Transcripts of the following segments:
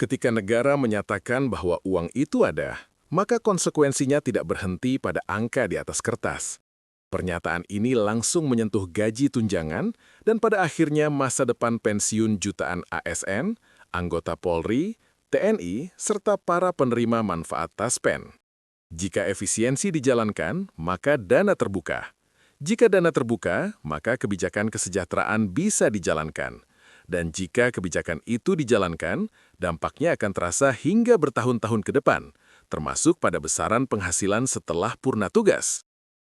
Ketika negara menyatakan bahwa uang itu ada, maka konsekuensinya tidak berhenti pada angka di atas kertas. Pernyataan ini langsung menyentuh gaji tunjangan dan pada akhirnya masa depan pensiun jutaan ASN, anggota Polri, TNI, serta para penerima manfaat taspen. Jika efisiensi dijalankan, maka dana terbuka. Jika dana terbuka, maka kebijakan kesejahteraan bisa dijalankan. Dan jika kebijakan itu dijalankan, dampaknya akan terasa hingga bertahun-tahun ke depan, termasuk pada besaran penghasilan setelah purna tugas.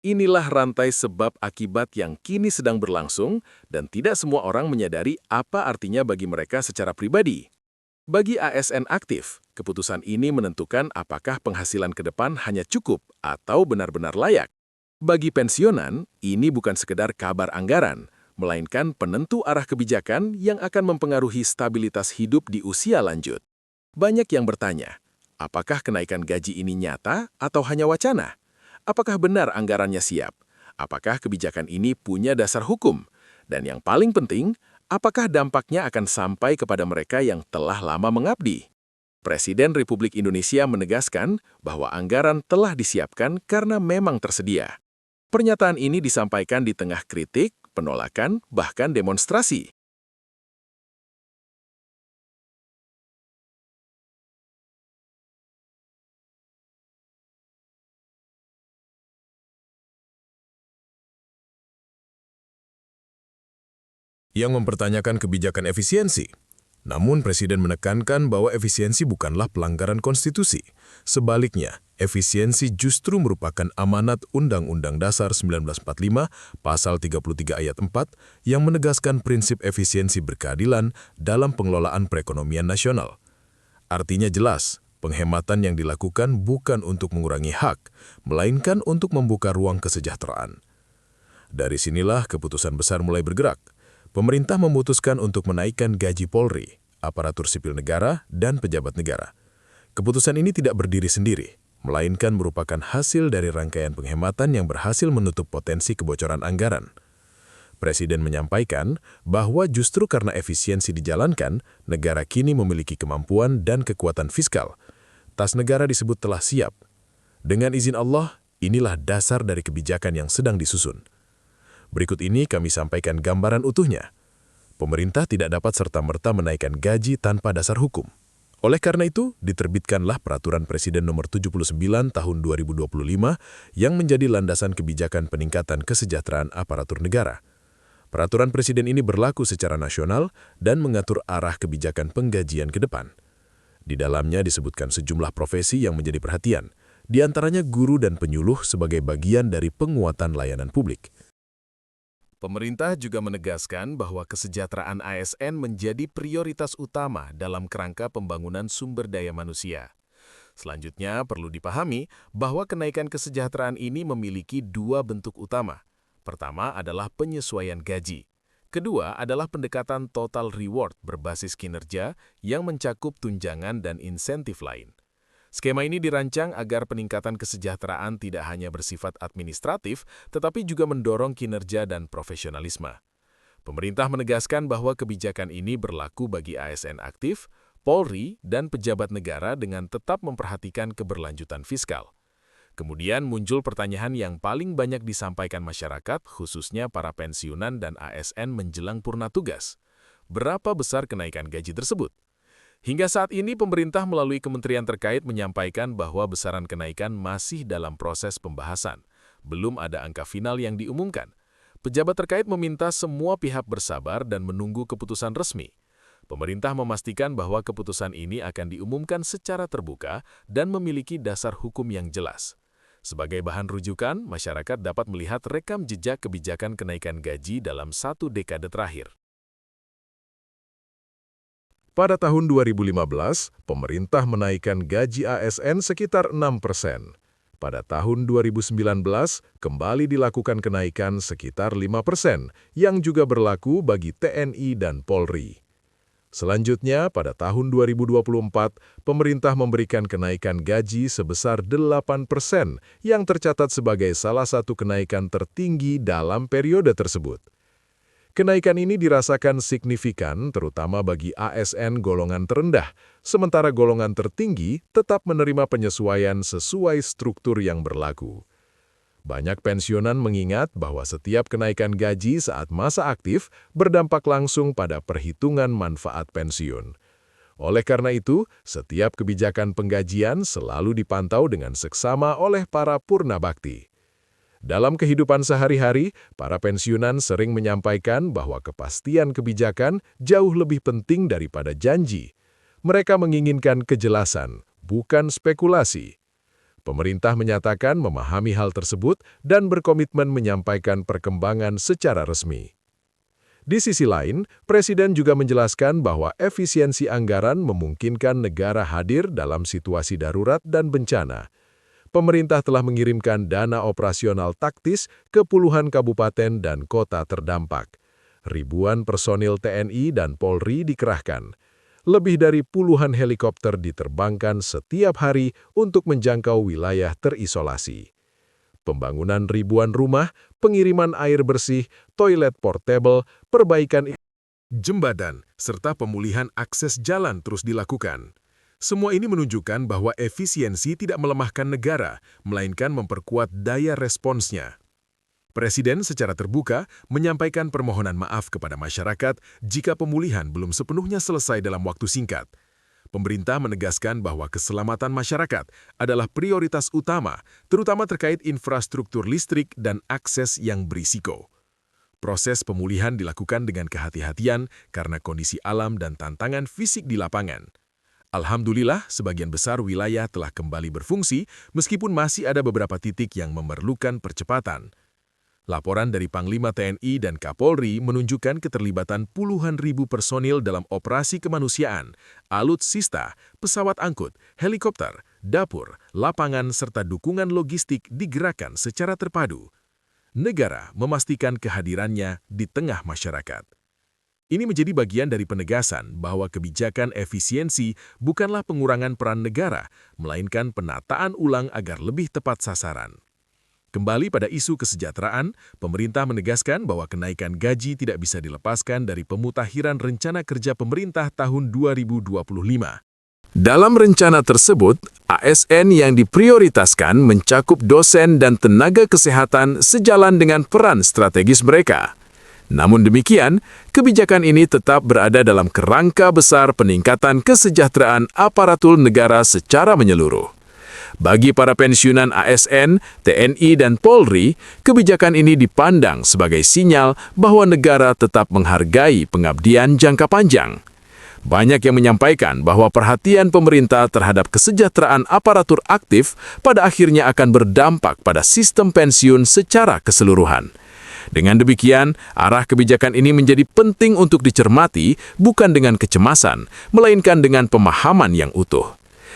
Inilah rantai sebab akibat yang kini sedang berlangsung dan tidak semua orang menyadari apa artinya bagi mereka secara pribadi. Bagi ASN aktif, keputusan ini menentukan apakah penghasilan ke depan hanya cukup atau benar-benar layak. Bagi pensiunan, ini bukan sekedar kabar anggaran, melainkan penentu arah kebijakan yang akan mempengaruhi stabilitas hidup di usia lanjut. Banyak yang bertanya, apakah kenaikan gaji ini nyata atau hanya wacana? Apakah benar anggarannya siap? Apakah kebijakan ini punya dasar hukum? Dan yang paling penting, apakah dampaknya akan sampai kepada mereka yang telah lama mengabdi? Presiden Republik Indonesia menegaskan bahwa anggaran telah disiapkan karena memang tersedia. Pernyataan ini disampaikan di tengah kritik, penolakan, bahkan demonstrasi. Yang mempertanyakan kebijakan efisiensi. Namun Presiden menekankan bahwa efisiensi bukanlah pelanggaran konstitusi. Sebaliknya, efisiensi justru merupakan amanat Undang-Undang Dasar 1945 Pasal 33 Ayat 4 yang menegaskan prinsip efisiensi berkeadilan dalam pengelolaan perekonomian nasional. Artinya jelas, penghematan yang dilakukan bukan untuk mengurangi hak, melainkan untuk membuka ruang kesejahteraan. Dari sinilah keputusan besar mulai bergerak. Pemerintah memutuskan untuk menaikkan gaji Polri, aparatur sipil negara, dan pejabat negara. Keputusan ini tidak berdiri sendiri, melainkan merupakan hasil dari rangkaian penghematan yang berhasil menutup potensi kebocoran anggaran. Presiden menyampaikan bahwa justru karena efisiensi dijalankan, negara kini memiliki kemampuan dan kekuatan fiskal. Tas negara disebut telah siap. Dengan izin Allah, inilah dasar dari kebijakan yang sedang disusun. Berikut ini kami sampaikan gambaran utuhnya. Pemerintah tidak dapat serta-merta menaikkan gaji tanpa dasar hukum. Oleh karena itu, diterbitkanlah Peraturan Presiden Nomor 79 Tahun 2025 yang menjadi landasan kebijakan peningkatan kesejahteraan aparatur negara. Peraturan Presiden ini berlaku secara nasional dan mengatur arah kebijakan penggajian ke depan. Di dalamnya disebutkan sejumlah profesi yang menjadi perhatian, di antaranya guru dan penyuluh sebagai bagian dari penguatan layanan publik. Pemerintah juga menegaskan bahwa kesejahteraan ASN menjadi prioritas utama dalam kerangka pembangunan sumber daya manusia. Selanjutnya, perlu dipahami bahwa kenaikan kesejahteraan ini memiliki dua bentuk utama. Pertama adalah penyesuaian gaji. Kedua adalah pendekatan total reward berbasis kinerja yang mencakup tunjangan dan insentif lain. Skema ini dirancang agar peningkatan kesejahteraan tidak hanya bersifat administratif, tetapi juga mendorong kinerja dan profesionalisme. Pemerintah menegaskan bahwa kebijakan ini berlaku bagi ASN aktif, Polri, dan pejabat negara dengan tetap memperhatikan keberlanjutan fiskal. Kemudian muncul pertanyaan yang paling banyak disampaikan masyarakat, khususnya para pensiunan dan ASN menjelang purna tugas. Berapa besar kenaikan gaji tersebut? Hingga saat ini, pemerintah melalui kementerian terkait menyampaikan bahwa besaran kenaikan masih dalam proses pembahasan. Belum ada angka final yang diumumkan. Pejabat terkait meminta semua pihak bersabar dan menunggu keputusan resmi. Pemerintah memastikan bahwa keputusan ini akan diumumkan secara terbuka dan memiliki dasar hukum yang jelas. Sebagai bahan rujukan, masyarakat dapat melihat rekam jejak kebijakan kenaikan gaji dalam 1 dekade terakhir. Pada tahun 2015, pemerintah menaikkan gaji ASN sekitar 6%. Pada tahun 2019, kembali dilakukan kenaikan sekitar 5%, yang juga berlaku bagi TNI dan Polri. Selanjutnya, pada tahun 2024, pemerintah memberikan kenaikan gaji sebesar 8%, yang tercatat sebagai salah satu kenaikan tertinggi dalam periode tersebut. Kenaikan ini dirasakan signifikan terutama bagi ASN golongan terendah, sementara golongan tertinggi tetap menerima penyesuaian sesuai struktur yang berlaku. Banyak pensiunan mengingat bahwa setiap kenaikan gaji saat masa aktif berdampak langsung pada perhitungan manfaat pensiun. Oleh karena itu, setiap kebijakan penggajian selalu dipantau dengan seksama oleh para purna bakti. Dalam kehidupan sehari-hari, para pensiunan sering menyampaikan bahwa kepastian kebijakan jauh lebih penting daripada janji. Mereka menginginkan kejelasan, bukan spekulasi. Pemerintah menyatakan memahami hal tersebut dan berkomitmen menyampaikan perkembangan secara resmi. Di sisi lain, Presiden juga menjelaskan bahwa efisiensi anggaran memungkinkan negara hadir dalam situasi darurat dan bencana. Pemerintah telah mengirimkan dana operasional taktis ke puluhan kabupaten dan kota terdampak. Ribuan personil TNI dan Polri dikerahkan. Lebih dari puluhan helikopter diterbangkan setiap hari untuk menjangkau wilayah terisolasi. Pembangunan ribuan rumah, pengiriman air bersih, toilet portable, perbaikan jembatan, serta pemulihan akses jalan terus dilakukan. Semua ini menunjukkan bahwa efisiensi tidak melemahkan negara, melainkan memperkuat daya responsnya. Presiden secara terbuka menyampaikan permohonan maaf kepada masyarakat jika pemulihan belum sepenuhnya selesai dalam waktu singkat. Pemerintah menegaskan bahwa keselamatan masyarakat adalah prioritas utama, terutama terkait infrastruktur listrik dan akses yang berisiko. Proses pemulihan dilakukan dengan kehati-hatian karena kondisi alam dan tantangan fisik di lapangan. Alhamdulillah, sebagian besar wilayah telah kembali berfungsi meskipun masih ada beberapa titik yang memerlukan percepatan. Laporan dari Panglima TNI dan Kapolri menunjukkan keterlibatan puluhan ribu personil dalam operasi kemanusiaan, alutsista, pesawat angkut, helikopter, dapur, lapangan, serta dukungan logistik digerakkan secara terpadu. Negara memastikan kehadirannya di tengah masyarakat. Ini menjadi bagian dari penegasan bahwa kebijakan efisiensi bukanlah pengurangan peran negara, melainkan penataan ulang agar lebih tepat sasaran. Kembali pada isu kesejahteraan, pemerintah menegaskan bahwa kenaikan gaji tidak bisa dilepaskan dari pemutakhiran rencana kerja pemerintah tahun 2025. Dalam rencana tersebut, ASN yang diprioritaskan mencakup dosen dan tenaga kesehatan sejalan dengan peran strategis mereka. Namun demikian, kebijakan ini tetap berada dalam kerangka besar peningkatan kesejahteraan aparatur negara secara menyeluruh. Bagi para pensiunan ASN, TNI, dan Polri, kebijakan ini dipandang sebagai sinyal bahwa negara tetap menghargai pengabdian jangka panjang. Banyak yang menyampaikan bahwa perhatian pemerintah terhadap kesejahteraan aparatur aktif pada akhirnya akan berdampak pada sistem pensiun secara keseluruhan. Dengan demikian, arah kebijakan ini menjadi penting untuk dicermati bukan dengan kecemasan, melainkan dengan pemahaman yang utuh.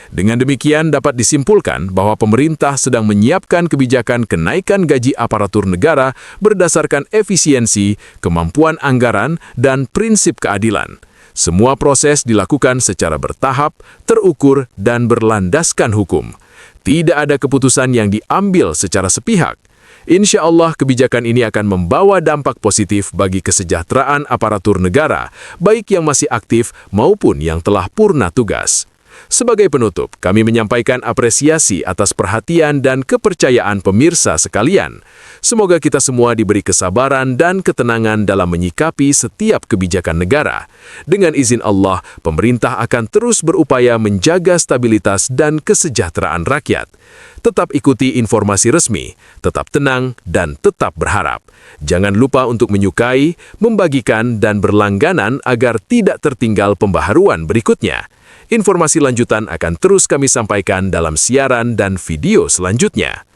Dengan demikian dapat disimpulkan bahwa pemerintah sedang menyiapkan kebijakan kenaikan gaji aparatur negara berdasarkan efisiensi, kemampuan anggaran, dan prinsip keadilan. Semua proses dilakukan secara bertahap, terukur, dan berlandaskan hukum. Tidak ada keputusan yang diambil secara sepihak. Insya Allah kebijakan ini akan membawa dampak positif bagi kesejahteraan aparatur negara, baik yang masih aktif maupun yang telah purna tugas. Sebagai penutup, kami menyampaikan apresiasi atas perhatian dan kepercayaan pemirsa sekalian. Semoga kita semua diberi kesabaran dan ketenangan dalam menyikapi setiap kebijakan negara. Dengan izin Allah, pemerintah akan terus berupaya menjaga stabilitas dan kesejahteraan rakyat. Tetap ikuti informasi resmi, tetap tenang, dan tetap berharap. Jangan lupa untuk menyukai, membagikan, dan berlangganan agar tidak tertinggal pembaharuan berikutnya. Informasi lanjutan akan terus kami sampaikan dalam siaran dan video selanjutnya.